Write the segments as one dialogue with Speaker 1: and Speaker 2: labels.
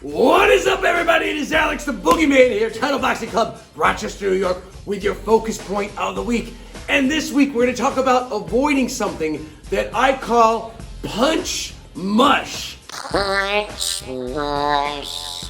Speaker 1: What is up, everybody? It is Alex the Boogeyman here, Title Boxing Club, Rochester, New York, with your focus point of the week. And this week, we're going to talk about avoiding something that I call punch mush.
Speaker 2: Punch mush.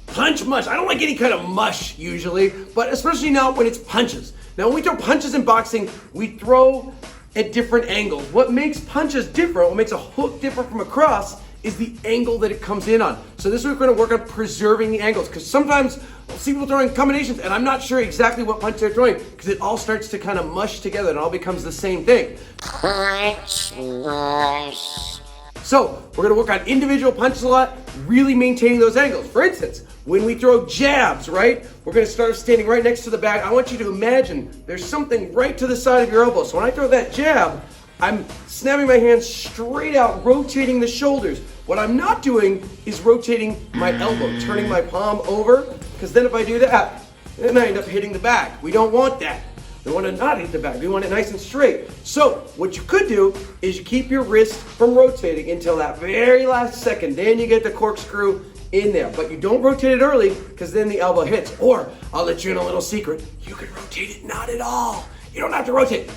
Speaker 1: Punch mush. I don't like any kind of mush usually, but especially now when it's punches. Now, when we throw punches in boxing, we throw at different angles. What makes punches different, what makes a hook different from a cross, is the angle that it comes in on. So this week we're gonna work on preserving the angles, because sometimes I'll see people throwing combinations and I'm not sure exactly what punch they're throwing, because it all starts to kind of mush together and it all becomes the same thing.
Speaker 2: Punch mush.
Speaker 1: So we're gonna work on individual punches a lot, really maintaining those angles. For instance, when we throw jabs, right? We're gonna start standing right next to the bag. I want you to imagine there's something right to the side of your elbow. So when I throw that jab, I'm snapping my hands straight out, rotating the shoulders. What I'm not doing is rotating my elbow, turning my palm over, because then if I do that, then I end up hitting the bag. We don't want that. We want to not hit the bag. We want it nice and straight. So what you could do is you keep your wrist from rotating until that very last second. Then you get the corkscrew in there. But you don't rotate it early, because then the elbow hits. Or I'll let you in a little secret. You can rotate it not at all. You don't have to rotate.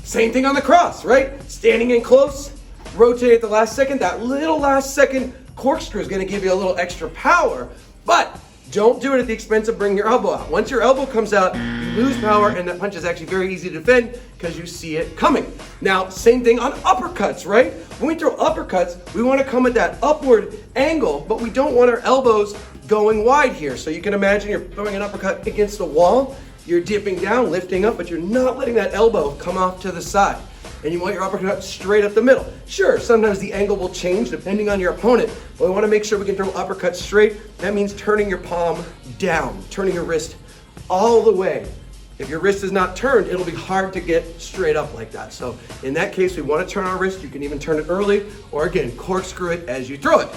Speaker 1: Same thing on the cross, right? Standing in close, rotate at the last second. That little last second corkscrew is gonna give you a little extra power, but don't do it at the expense of bringing your elbow out. Once your elbow comes out, you lose power, and that punch is actually very easy to defend because you see it coming. Now, same thing on uppercuts, right? When we throw uppercuts, we wanna come at that upward angle, but we don't want our elbows going wide here. So you can imagine you're throwing an uppercut against a wall, you're dipping down, lifting up, but you're not letting that elbow come off to the side. And you want your uppercut straight up the middle. Sure, sometimes the angle will change depending on your opponent, but we want to make sure we can throw uppercuts straight. That means turning your palm down, turning your wrist all the way. If your wrist is not turned, it'll be hard to get straight up like that. So in that case, we want to turn our wrist. You can even turn it early, or again, corkscrew it as you throw it.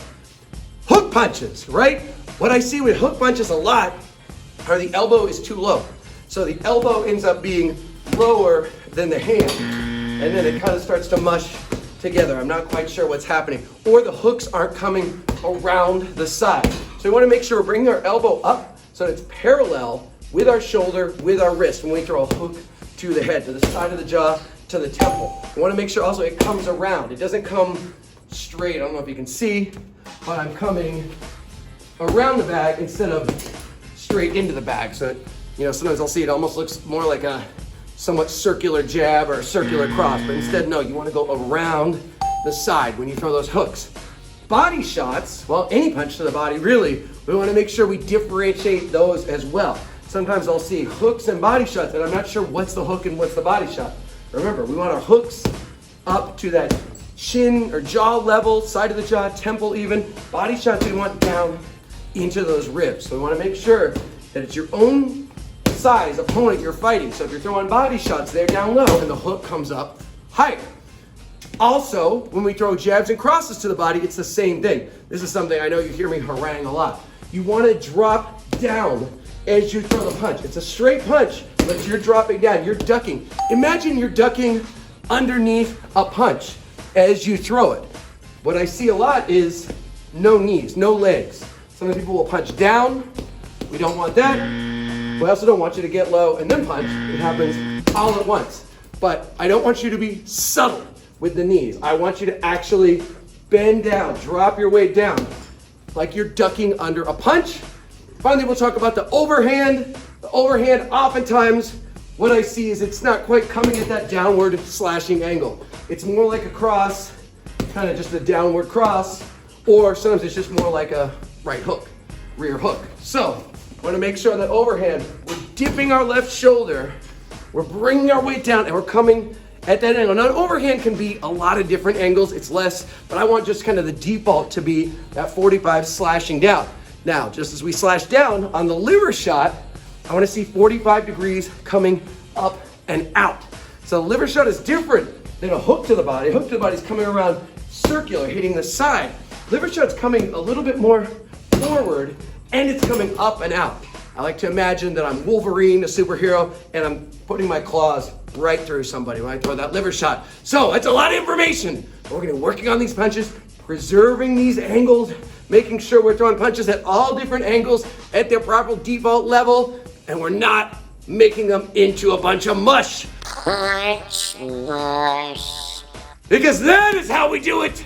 Speaker 1: Hook punches, right? What I see with hook punches a lot are the elbow is too low. So the elbow ends up being lower than the hand, and then it kind of starts to mush together. I'm not quite sure what's happening. Or the hooks aren't coming around the side. So we want to make sure we're bringing our elbow up so that it's parallel with our shoulder, with our wrist when we throw a hook to the head, to the side of the jaw, to the temple. We want to make sure also it comes around. It doesn't come straight. I don't know if you can see, but I'm coming around the bag instead of straight into the bag. So sometimes I'll see it almost looks more like a somewhat circular jab or a circular cross, but instead, no, you want to go around the side when you throw those hooks. Body shots, well, any punch to the body, really, we want to make sure we differentiate those as well. Sometimes I'll see hooks and body shots, and I'm not sure what's the hook and what's the body shot. Remember, we want our hooks up to that chin or jaw level, side of the jaw, temple even. Body shots we want down into those ribs. So we want to make sure that it's your own size opponent you're fighting. So if you're throwing body shots, they're down low and the hook comes up higher. Also, when we throw jabs and crosses to the body, it's the same thing. This is something I know you hear me harangue a lot. You want to drop down as you throw the punch. It's a straight punch, but you're dropping down, you're ducking. Imagine you're ducking underneath a punch as you throw it. What I see a lot is no knees, no legs. Some people will punch down. We don't want that. We also don't want you to get low and then punch. It happens all at once. But I don't want you to be subtle with the knees. I want you to actually bend down, drop your weight down, like you're ducking under a punch. Finally, we'll talk about the overhand. The overhand, oftentimes, what I see is it's not quite coming at that downward slashing angle. It's more like a cross, kind of just a downward cross, or sometimes it's just more like a right hook, rear hook. So, want to make sure that overhand, we're dipping our left shoulder, we're bringing our weight down, and we're coming at that angle. Now, an overhand can be a lot of different angles. It's less, but I want just kind of the default to be that 45 slashing down. Now, just as we slash down on the liver shot, I want to see 45 degrees coming up and out. So the liver shot is different than a hook to the body. A hook to the body is coming around circular, hitting the side. Liver shot's coming a little bit more forward, and it's coming up and out. I like to imagine that I'm Wolverine, a superhero, and I'm putting my claws right through somebody when I throw that liver shot. So that's a lot of information. We're gonna be working on these punches, preserving these angles, making sure we're throwing punches at all different angles at their proper default level, and we're not making them into a bunch of mush.
Speaker 2: Punch Mush.
Speaker 1: Because that is how we do it.